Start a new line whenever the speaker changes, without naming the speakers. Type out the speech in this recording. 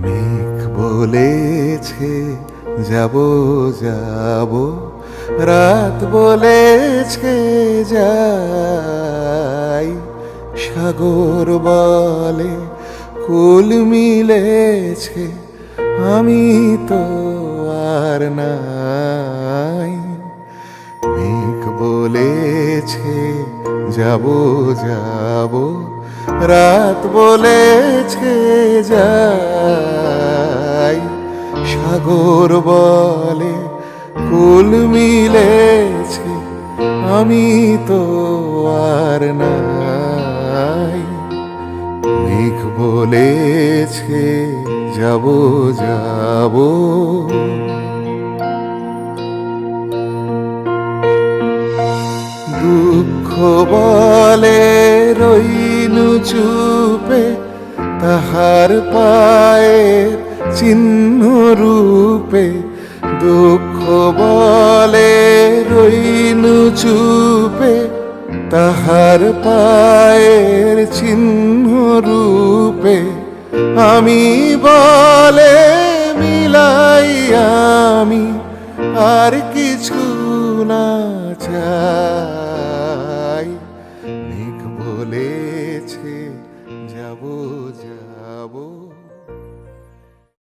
মেঘ বলেছে যাব যাব, রাত বলেছে যাই, সাগর বলে কুল মিলেছে, আমি তো আর নাই। মেঘ বলেছে যাব যাব, রাত বলেছে যাই, সাগর বলে কুল মিলেছে, আমি তো আর নাই। মেঘ বলেছে যাব যাব। দুঃখ বলে রইনু চুপে, তাহার পায়ের চিহ্ন রূপে। দুঃখ বলে রইনু চুপে, তাহার পায়ের চিহ্ন রূপে। আমি বলে মিলাই আমি আর কিছু না চাই।